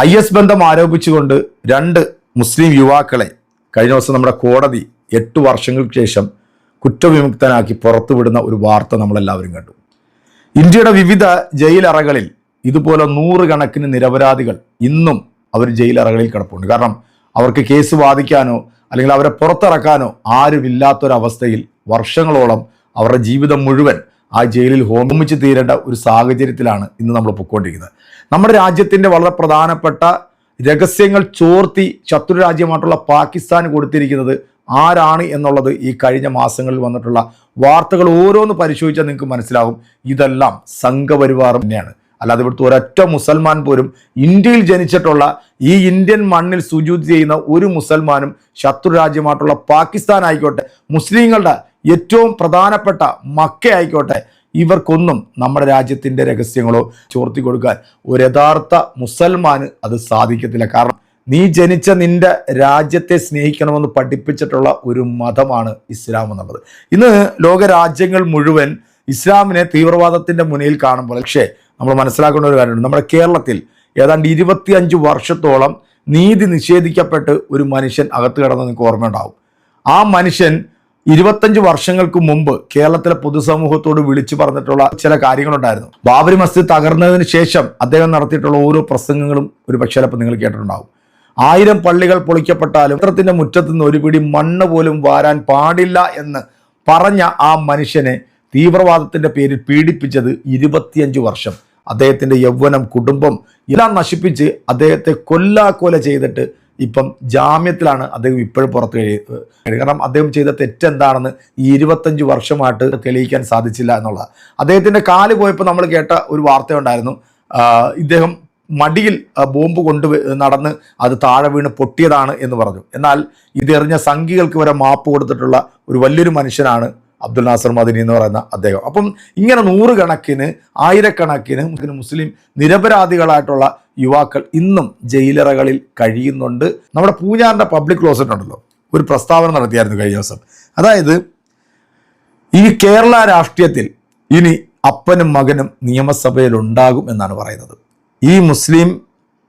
IS ബന്ധം ആരോപിച്ചുകൊണ്ട് 2 മുസ്ലിം യുവാക്കളെ കഴിഞ്ഞ ദിവസം നമ്മുടെ കോടതി 8 വർഷങ്ങൾക്ക് ശേഷം കുറ്റവിമുക്തനാക്കി പുറത്തുവിടുന്ന ഒരു വാർത്ത നമ്മളെല്ലാവരും കണ്ടു. ഇന്ത്യയുടെ വിവിധ ജയിലറകളിൽ ഇതുപോലെ 100 കണക്കിന് നിരപരാധികൾ ഇന്നും അവർ ജയിലറകളിൽ കിടപ്പുണ്ട്. കാരണം അവർക്ക് കേസ് വാദിക്കാനോ അല്ലെങ്കിൽ അവരെ പുറത്തിറക്കാനോ ആരുമില്ലാത്തൊരവസ്ഥയിൽ വർഷങ്ങളോളം അവരുടെ ജീവിതം മുഴുവൻ ആ ജയിലിൽ ഹോമിച്ച് തീരേണ്ട ഒരു സാഹചര്യത്തിലാണ് ഇന്ന് നമ്മൾ പൊയ്ക്കൊണ്ടിരിക്കുന്നത്. നമ്മുടെ രാജ്യത്തിൻ്റെ വളരെ പ്രധാനപ്പെട്ട രഹസ്യങ്ങൾ ചോർത്തി ശത്രു രാജ്യമായിട്ടുള്ള പാകിസ്ഥാന് കൊടുത്തിരിക്കുന്നത് ആരാണ് എന്നുള്ളത് ഈ കഴിഞ്ഞ മാസങ്ങളിൽ വന്നിട്ടുള്ള വാർത്തകൾ ഓരോന്ന് പരിശോധിച്ചാൽ നിങ്ങൾക്ക് മനസ്സിലാകും. ഇതെല്ലാം സംഘപരിവാർ തന്നെയാണ്. അല്ലാതെ ഇവിടുത്തെ ഒരൊറ്റ മുസൽമാൻ പോലും ഇന്ത്യയിൽ ജനിച്ചിട്ടുള്ള ഈ ഇന്ത്യൻ മണ്ണിൽ സുജൂദ് ചെയ്യുന്ന ഒരു മുസൽമാനും ശത്രു രാജ്യമായിട്ടുള്ള പാകിസ്ഥാൻ ആയിക്കോട്ടെ, മുസ്ലിങ്ങളുടെ ഏറ്റവും പ്രധാനപ്പെട്ട മക്ക ആയിക്കോട്ടെ, ഇവർക്കൊന്നും നമ്മുടെ രാജ്യത്തിൻ്റെ രഹസ്യങ്ങളോ ചോർത്തി കൊടുക്കാൻ ഒരു യഥാർത്ഥ മുസൽമാന് അത് സാധിക്കത്തില്ല. കാരണം നീ ജനിച്ച നിന്റെ രാജ്യത്തെ സ്നേഹിക്കണമെന്ന് പഠിപ്പിച്ചിട്ടുള്ള ഒരു മതമാണ് ഇസ്ലാം എന്നുള്ളത്. ഇന്ന് ലോകരാജ്യങ്ങൾ മുഴുവൻ ഇസ്ലാമിനെ തീവ്രവാദത്തിൻ്റെ മുന്നിൽ കാണുമ്പോൾ പക്ഷേ നമ്മൾ മനസ്സിലാക്കേണ്ട ഒരു കാര്യമുണ്ട്. നമ്മുടെ കേരളത്തിൽ ഏതാണ്ട് 25 വർഷത്തോളം നീതി നിഷേധിക്കപ്പെട്ട് ഒരു മനുഷ്യൻ അകത്ത് കിടന്ന് നിങ്ങൾക്ക് ഓർമ്മയുണ്ടാവും. ആ മനുഷ്യൻ 25 വർഷങ്ങൾക്ക് മുമ്പ് കേരളത്തിലെ പൊതുസമൂഹത്തോട് വിളിച്ചു പറഞ്ഞിട്ടുള്ള ചില കാര്യങ്ങളുണ്ടായിരുന്നു. ബാബരി മസ്ജിദ് തകർന്നതിന് ശേഷം അദ്ദേഹം നടത്തിയിട്ടുള്ള ഓരോ പ്രസംഗങ്ങളും ഒരു പക്ഷേ ചിലപ്പോൾ നിങ്ങൾ കേട്ടിട്ടുണ്ടാവും. 1000 പള്ളികൾ പൊളിക്കപ്പെട്ടാലും ക്ഷേത്രത്തിന്റെ മുറ്റത്ത് നിന്ന് ഒരു പിടി മണ്ണ് പോലും വാരാൻ പാടില്ല എന്ന് പറഞ്ഞ ആ മനുഷ്യനെ തീവ്രവാദത്തിന്റെ പേരിൽ പീഡിപ്പിച്ചത് 25 വർഷം. അദ്ദേഹത്തിന്റെ യൗവനം, കുടുംബം എല്ലാം നശിപ്പിച്ച് അദ്ദേഹത്തെ കൊല്ലാക്കൊല ചെയ്തിട്ട് ഇപ്പം ജാമ്യത്തിലാണ് അദ്ദേഹം ഇപ്പോഴും പുറത്ത് കഴിയുന്നത്. കാരണം അദ്ദേഹം ചെയ്ത തെറ്റെന്താണെന്ന് ഈ 25 വർഷമായിട്ട് തെളിയിക്കാൻ സാധിച്ചില്ല എന്നുള്ളത്. അദ്ദേഹത്തിന്റെ കാല് പോയപ്പോൾ നമ്മൾ കേട്ട ഒരു വാർത്തയുണ്ടായിരുന്നു. ഇദ്ദേഹം മടിയിൽ ബോംബ് നടന്ന് അത് താഴെ വീണ് പൊട്ടിയതാണ് എന്ന് പറഞ്ഞു. എന്നാൽ ഇതെറിഞ്ഞ സംഘികൾക്ക് വരെ മാപ്പ് കൊടുത്തിട്ടുള്ള ഒരു വലിയൊരു മനുഷ്യനാണ് അബ്ദുൽ നാസർ മദനി എന്ന് പറയുന്ന അദ്ദേഹം. അപ്പം ഇങ്ങനെ 100 കണക്കിന് 1000 മുസ്ലിം നിരപരാധികളായിട്ടുള്ള യുവാക്കൾ ഇന്നും ജയിലറകളിൽ കഴിയുന്നുണ്ട്. നമ്മുടെ പൂഞ്ഞാറിൻ്റെ പബ്ലിക് ക്ലോസറ്റ് ഉണ്ടല്ലോ, ഒരു പ്രസ്താവന നടത്തിയായിരുന്നു കഴിഞ്ഞ ദിവസം. അതായത് ഈ കേരള രാഷ്ട്രീയത്തിൽ ഇനി അപ്പനും മകനും നിയമസഭയിൽ ഉണ്ടാകും എന്നാണ് പറയുന്നത്. ഈ മുസ്ലിം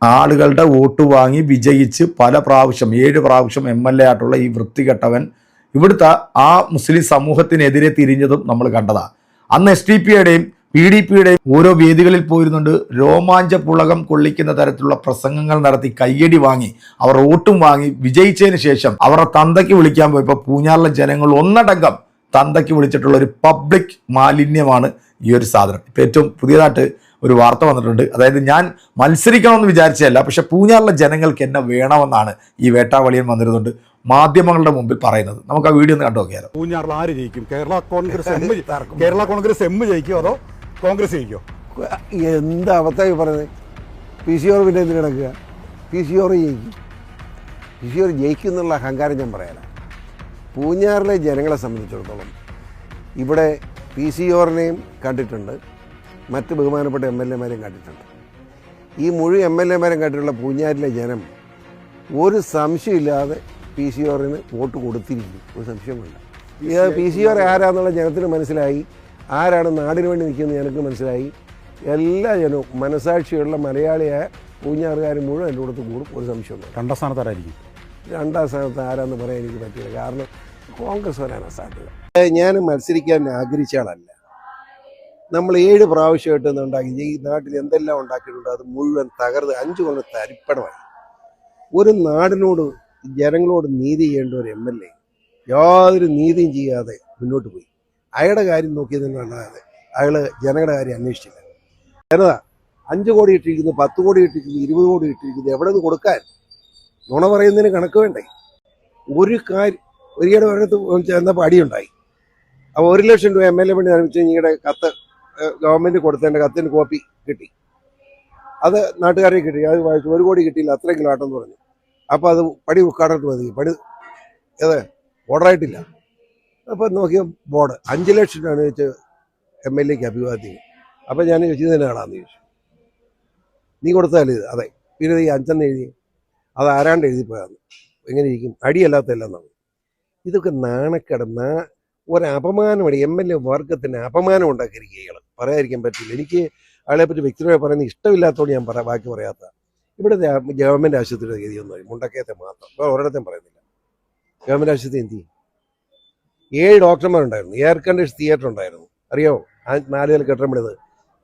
ആളുകളുടെ വോട്ട് വാങ്ങി വിജയിച്ച് പല പ്രാവശ്യം 7 പ്രാവശ്യം MLA ആയിട്ടുള്ള ഈ വൃത്തികെട്ടവൻ ഇവിടുത്തെ ആ മുസ്ലിം സമൂഹത്തിനെതിരെ തിരിഞ്ഞതും നമ്മൾ കണ്ടതാണ്. അന്ന് SDPയുടെയും PDPയുടെയും ഓരോ വേദികളിൽ പോയിരുന്നുണ്ട്. രോമാഞ്ച പുളകം കൊള്ളിക്കുന്ന തരത്തിലുള്ള പ്രസംഗങ്ങൾ നടത്തി കയ്യടി വാങ്ങി അവർ വോട്ടും വാങ്ങി വിജയിച്ചതിന് ശേഷം അവരുടെ തന്തയ്ക്ക് വിളിക്കാൻ പോയപ്പോൾ പൂഞ്ഞാറിലെ ജനങ്ങൾ ഒന്നടങ്കം തന്തയ്ക്ക് വിളിച്ചിട്ടുള്ള ഒരു പബ്ലിക് മാലിന്യമാണ് ഈ ഒരു സാധനം. ഇപ്പം ഏറ്റവും പുതിയതായിട്ട് ഒരു വാർത്ത വന്നിട്ടുണ്ട്. അതായത് ഞാൻ മത്സരിക്കണമെന്ന് വിചാരിച്ചതല്ല, പക്ഷെ പൂഞ്ഞാറിലെ ജനങ്ങൾക്ക് എന്നെ വേണമെന്നാണ് ഈ വേട്ടാവളിയൻ വന്നിരുന്നുണ്ട് മാധ്യമങ്ങളുടെ മുമ്പിൽ പറയുന്നത്. നമുക്ക് ആ വീഡിയോ ഒന്ന് കണ്ടു നോക്കിയാലോ. പൂഞ്ഞാറിൽ ആര് ജയിക്കും? കേരള കോൺഗ്രസ് എം ജയിക്കുമോ അതോ കോൺഗ്രസ് ജയിക്കുമോ? എന്താ അവസ്ഥ പറയുന്നത്? PCR പിന്നെ എന്തിനു കിടക്കുക? PCR ജയിക്കും. PCR ജയിക്കും എന്നുള്ള അഹങ്കാരം ഞാൻ പറയാനാണ്. പൂഞ്ഞാറിലെ ജനങ്ങളെ സംബന്ധിച്ചിടത്തോളം ഇവിടെ PCR കണ്ടിട്ടുണ്ട്, മറ്റ് ബഹുമാനപ്പെട്ട MLA കണ്ടിട്ടുണ്ട്. ഈ മുഴുവൻ MLA കണ്ടിട്ടുള്ള പൂഞ്ഞാറിലെ ജനം ഒരു സംശയമില്ലാതെ PCR വോട്ട് കൊടുത്തിരിക്കും. ഒരു സംശയമില്ല. ഇത് PCR ആരാന്നുള്ള ജനത്തിന് മനസ്സിലായി, ആരാണ് നാടിന് വേണ്ടി നിൽക്കുന്നത് ജനക്ക് മനസ്സിലായി. എല്ലാ ജനവും മനസാക്ഷിയുള്ള മലയാളിയായ പൂഞ്ഞാറുകാർ മുഴുവൻ എൻ്റെ കൂടെ കൂടും. ഒരു സംശയമില്ല. 2ാം സ്ഥാനത്ത് ആരായിരിക്കും? 2ാം സ്ഥാനത്ത് ആരാന്ന് പറയാൻ എനിക്ക് പറ്റില്ല. കാരണം കോൺഗ്രസ് വരാനാണ് സാധ്യത. ഞാൻ മത്സരിക്കാൻ ആഗ്രഹിച്ച ആളല്ല. നമ്മൾ 7 പ്രാവശ്യമായിട്ട് ഉണ്ടാക്കി ഈ നാട്ടിൽ എന്തെല്ലാം ഉണ്ടാക്കിയിട്ടുണ്ട് അത് മുഴുവൻ തകർന്ന് 5 കൊല്ലം തരിപ്പണമായി. ഒരു നാടിനോട് ജനങ്ങളോട് നീതി ചെയ്യേണ്ട ഒരു MLA യാതൊരു നീതിയും ചെയ്യാതെ മുന്നോട്ട് പോയി. അയാളുടെ കാര്യം നോക്കിയതെന്നല്ലാതെ അയാൾ ജനങ്ങളുടെ കാര്യം അന്വേഷിച്ചില്ല. ജനത 5 കോടി ഇട്ടിരിക്കുന്നു, 10 കോടി ഇട്ടിരിക്കുന്നു, 20 കോടി ഇട്ടിരിക്കുന്നു. എവിടെ നിന്ന് കൊടുക്കാൻ? നുണ പറയുന്നതിന് കണക്ക് വേണ്ടേ? ഒരു കാര്യം ഒരിക്കലും ഒരിടത്ത് ചെന്നപ്പോൾ അടിയുണ്ടായി. അപ്പോൾ 1 ലക്ഷം രൂപ MLA വേണ്ടി നിർമ്മിച്ച് നിങ്ങളുടെ കത്ത് ഗവൺമെൻറ് കൊടുത്തതിൻ്റെ കത്തിന് കോപ്പി കിട്ടി. അത് നാട്ടുകാരെ കിട്ടി. അത് വായിച്ചു. 1 കോടി കിട്ടിയില്ല, അത്രയെങ്കിലും ആട്ടെന്ന് പറഞ്ഞു. അപ്പോൾ അത് പടി ഉദ്ഘാടനത്തിൽ മതി. പണി ഏത് ഓർഡറായിട്ടില്ല. അപ്പോൾ നോക്കിയ ബോർഡ് 5 ലക്ഷം രൂപ വെച്ച് MLAക്ക് അഭിവാദ്യം. അപ്പോൾ ഞാൻ ചോദിച്ചു തന്നെയാണെന്ന് ചോദിച്ചു. നീ കൊടുത്താലേ ഇത്? അതെ. പിന്നെ ഈ 5 എഴുതി അത് ആരാണ്ട് എഴുതിപ്പോയാന്ന്. എങ്ങനെ ഇരിക്കും? അടിയല്ലാത്തല്ലെന്നാണ്. ഇതൊക്കെ നാണക്കേട്, ഒരു അപമാനമാണ്. MLA വർഗത്തിന് അപമാനം ഉണ്ടാക്കിയിരിക്കുക. പറയാതിരിക്കാൻ പറ്റില്ല. എനിക്ക് അയാളെ പറ്റി വ്യക്തിപരമായി പറയുന്നത് ഇഷ്ടമില്ലാത്തതുകൊണ്ട് ഞാൻ ബാക്കി പറയാത്ത. ഇവിടുത്തെ ഗവൺമെൻറ് ആശുപത്രിയുടെ ഗതിയൊന്നും മുണ്ടക്കയത്തെ മാത്രം വേറെ ഒരിടത്തും പറയുന്നില്ല. ഗവൺമെൻറ് ആശുപത്രി എന്ത് ചെയ്യും? 7 ഡോക്ടർമാരുണ്ടായിരുന്നു, എയർ കണ്ടീഷൻ തിയേറ്റർ ഉണ്ടായിരുന്നു, അറിയാമോ? ആ 4 നില കെട്ടിടം പണിത്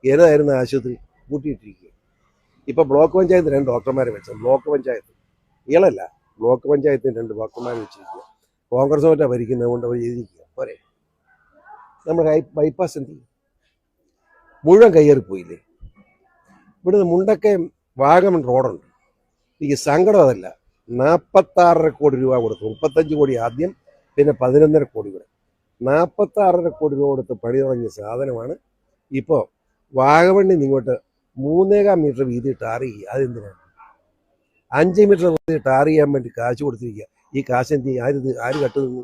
ഏതായിരുന്നു ആശുപത്രി കൂട്ടിയിട്ടിരിക്കുക. ഇപ്പോൾ ബ്ലോക്ക് പഞ്ചായത്ത് 2 ഡോക്ടർമാരെ വെച്ചത്. ബ്ലോക്ക് പഞ്ചായത്ത് ഇളല്ല, ബ്ലോക്ക് പഞ്ചായത്തിന് 2 ഡോക്ടർമാരെ വെച്ചിരിക്കുക. കോൺഗ്രസ് മറ്റാ ഭരിക്കുന്നത് കൊണ്ട് അവർ ചെയ്തിരിക്കുക പോരെ. നമ്മുടെ ബൈപ്പാസ് എന്ത് ചെയ്യും? മുഴുവൻ കയ്യേറിപ്പോയില്ലേ? ഇവിടുന്ന് മുണ്ടക്കയം വാഗമൺ റോഡുണ്ട്. എനിക്ക് സങ്കടം അതല്ല, 46.5 കോടി രൂപ കൊടുത്തു. 35 കോടി ആദ്യം, പിന്നെ 11.5 കോടി കൂടെ. 46.5 കോടി രൂപ കൊടുത്ത് പണി തുടങ്ങിയ സാധനമാണ് ഇപ്പോൾ വാഗമണ്ണിൽ നിന്ന് ഇങ്ങോട്ട് 3.25 മീറ്റർ വീതി ടാർ ചെയ്യുക. അതെന്തിനാണ്? 5 മീറ്റർ വീതി ടാർ ചെയ്യാൻ വേണ്ടി കാശ് കൊടുത്തിരിക്കുക. ഈ കാശ് എന്ത് ചെയ്യും? ആര് കട്ടുനിന്നു?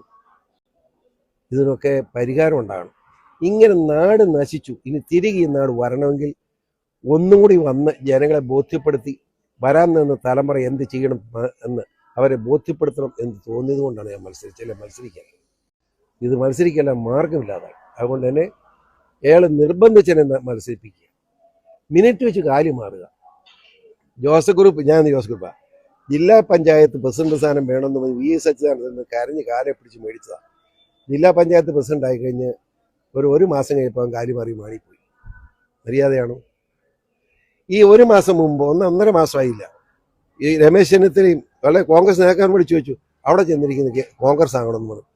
ഇതിനൊക്കെ പരിഹാരം ഉണ്ടാകണം. ഇങ്ങനെ നാട് നശിച്ചു. ഇനി തിരികെ ഈ നാട് വരണമെങ്കിൽ ഒന്നും കൂടി വന്ന് ജനങ്ങളെ ബോധ്യപ്പെടുത്തി വരാൻ നിന്ന് തലമുറ എന്ത് ചെയ്യണം എന്ന് അവരെ ബോധ്യപ്പെടുത്തണം എന്ന് തോന്നിയത് കൊണ്ടാണ് ഞാൻ മത്സരിക്കാൻ. ഇത് മത്സരിക്കല്ല, മാർഗമില്ലാതായി. അതുകൊണ്ട് തന്നെ അയാൾ നിർബന്ധിച്ചെന്നെ മത്സരിപ്പിക്കുക. മിനിറ്റ് വെച്ച് കാര്യം മാറുക. ജോസഫ് ഗ്രൂപ്പ് ജില്ലാ പഞ്ചായത്ത് പ്രസിഡന്റ് സ്ഥാനം വേണമെന്ന് VS അച്യുതാനന്ദൻ കരഞ്ഞ് കാലെ പിടിച്ച് മേടിച്ചതാണ്. ജില്ലാ പഞ്ചായത്ത് പ്രസിഡന്റ് ആയി കഴിഞ്ഞ് ഒരു മാസം കഴിഞ്ഞപ്പോൾ കാര്യം മാറി മാറിപ്പോയി. മര്യാദയാണോ? ഈ 1 മാസം മുമ്പ് 1.5 മാസമായില്ല, ഈ രമേശ് ചെന്നിത്തലയും വളരെ കോൺഗ്രസ് നേതാക്കാൻ വിളിച്ചു ചോദിച്ചു, അവിടെ ചെന്നിരിക്കുന്നത് കോൺഗ്രസ് ആകണമെന്ന് പറഞ്ഞു.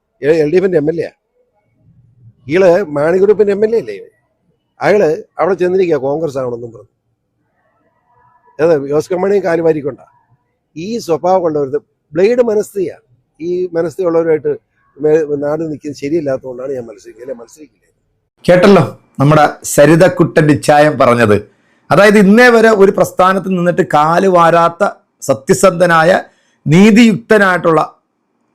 LDFിന്റെ MLA ആണ് ഈള്, മാണി ഗ്രൂപ്പിന്റെ MLA അല്ലേ അയാള്. അവിടെ ചെന്നിരിക്കുക കോൺഗ്രസ് ആകണമെന്നും പറഞ്ഞു. അതെ, ജോസ് കെ മാണിയും കാല് വാരിക്കൊണ്ട. ഈ സ്വഭാവം കൊണ്ടവരുത് ബ്ലേഡ് മനസ്ഥിതിയാണ്. ഈ മനസ്ഥിതിയുള്ളവരുമായിട്ട് നാട് നിൽക്കുന്നത് ശരിയല്ലാത്തതുകൊണ്ടാണ് ഞാൻ മത്സരിക്കില്ല. കേട്ടല്ലോ നമ്മുടെ സരിതക്കുട്ടൻ്റെ ഇച്ഛായം പറഞ്ഞത്. അതായത് ഇന്നേ വരെ ഒരു പ്രസ്ഥാനത്ത് നിന്നിട്ട് കാല് വാരാത്ത സത്യസന്ധനായ നീതിയുക്തനായിട്ടുള്ള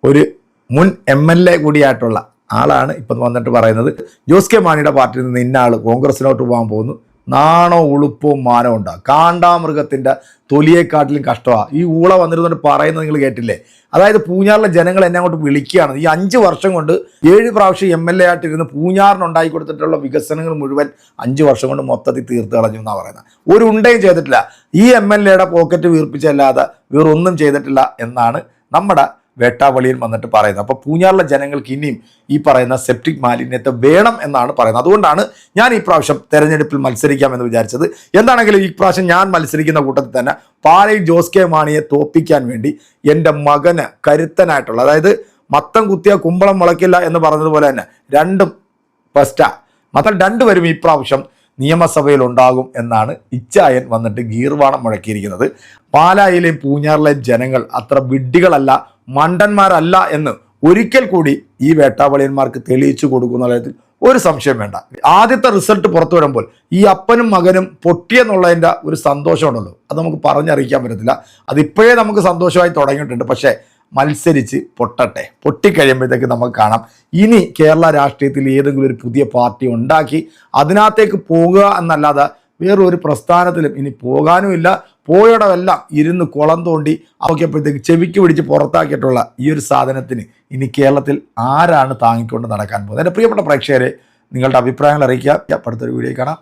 ഒരു മുൻ MLA കൂടിയായിട്ടുള്ള ആളാണ് ഇപ്പം വന്നിട്ട് പറയുന്നത് ജോസ് കെ മാണിയുടെ പാർട്ടിയിൽ നിന്ന് ഇന്ന ആൾ കോൺഗ്രസിലോട്ട് പോകാൻ പോകുന്നു. നാണോ ഉളുപ്പവും മാനവും ഉണ്ടാകും. കാണ്ടാമൃഗത്തിൻ്റെ തൊലിയെക്കാട്ടിലും കഷ്ടമാണ്. ഈ ഊള വന്നിരുന്നിട്ട് പറയുന്നത് നിങ്ങൾ കേട്ടില്ലേ? അതായത് പൂഞ്ഞാറിലെ ജനങ്ങൾ എന്നെ അങ്ങോട്ട് വിളിക്കുകയാണ്. ഈ 5 വർഷം കൊണ്ട് 7 പ്രാവശ്യം MLA ആയിട്ടിരുന്ന് പൂഞ്ഞാറിന് ഉണ്ടാക്കി കൊടുത്തിട്ടുള്ള വികസനങ്ങൾ മുഴുവൻ 5 വർഷം കൊണ്ട് മൊത്തത്തിൽ തീർത്ത് കളഞ്ഞു എന്നാണ് പറയുന്നത്. ഒരു ഉണ്ടയും ചെയ്തിട്ടില്ല. ഈ MLAയുടെ പോക്കറ്റ് വീർപ്പിച്ചല്ലാതെ വേറൊന്നും ചെയ്തിട്ടില്ല എന്നാണ് നമ്മുടെ വേട്ടാവളിയിൽ വന്നിട്ട് പറയുന്നത്. അപ്പോൾ പൂഞ്ഞാറിലെ ജനങ്ങൾക്ക് ഇനിയും ഈ പറയുന്ന സെപ്റ്റിക് മാലിന്യത്തെ വേണം എന്നാണ് പറയുന്നത്. അതുകൊണ്ടാണ് ഞാൻ ഈ പ്രാവശ്യം തെരഞ്ഞെടുപ്പിൽ മത്സരിക്കാമെന്ന് വിചാരിച്ചത്. എന്താണെങ്കിലും ഈ പ്രാവശ്യം ഞാൻ മത്സരിക്കുന്ന കൂട്ടത്തിൽ തന്നെ പാലയിൽ ജോസ് കെ മാണിയെ തോപ്പിക്കാൻ വേണ്ടി എൻ്റെ മകന് കരുത്തനായിട്ടുള്ള, അതായത് മത്തം കുത്തിയ കുമ്പളം മുളയ്ക്കില്ല എന്ന് പറഞ്ഞതുപോലെ തന്നെ രണ്ടും ഫസ്റ്റാ മാത്രം 2 പേരും ഈ പ്രാവശ്യം നിയമസഭയിൽ ഉണ്ടാകും എന്നാണ് ഇച്ചായൻ വന്നിട്ട് ഗീർവാണം മുഴക്കിയിരിക്കുന്നത്. പാലായിലെയും പൂഞ്ഞാറിലെയും ജനങ്ങൾ അത്ര വിഡ്ഢികളല്ല, മണ്ടന്മാരല്ല എന്ന് ഒരിക്കൽ കൂടി ഈ വേട്ടാവളിയന്മാർക്ക് തെളിയിച്ചു കൊടുക്കുന്ന കാര്യത്തിൽ ഒരു സംശയം വേണ്ട. ആദ്യത്തെ റിസൾട്ട് പുറത്തു വരുമ്പോൾ ഈ അപ്പനും മകനും പൊട്ടിയെന്നുള്ളതിൻ്റെ ഒരു സന്തോഷമുണ്ടല്ലോ, അത് നമുക്ക് പറഞ്ഞറിയിക്കാൻ പറ്റത്തില്ല. അതിപ്പോഴേ നമുക്ക് സന്തോഷമായി തുടങ്ങിയിട്ടുണ്ട്. പക്ഷേ മത്സരിച്ച് പൊട്ടിക്കഴിയുമ്പോഴത്തേക്ക് നമുക്ക് കാണാം ഇനി കേരള രാഷ്ട്രീയത്തിൽ ഏതെങ്കിലും ഒരു പുതിയ പാർട്ടി ഉണ്ടാക്കി അതിനകത്തേക്ക് പോകുക എന്നല്ലാതെ വേറൊരു പ്രസ്ഥാനത്തിലും ഇനി പോകാനുമില്ല. പോയടമെല്ലാം ഇരുന്ന് കുളം തോണ്ടി നോക്കിയപ്പോഴത്തേക്ക് ചെവിക്ക് പിടിച്ച് പുറത്താക്കിയിട്ടുള്ള ഈ ഒരു സാധനത്തിന് ഇനി കേരളത്തിൽ ആരാണ് താങ്ങിക്കൊണ്ട് നടക്കാൻ പോകുന്നത്? എൻ്റെ പ്രിയപ്പെട്ട പ്രേക്ഷകരെ, നിങ്ങളുടെ അഭിപ്രായങ്ങൾ അറിയിക്കുക. അടുത്തൊരു വീഡിയോ കാണാം.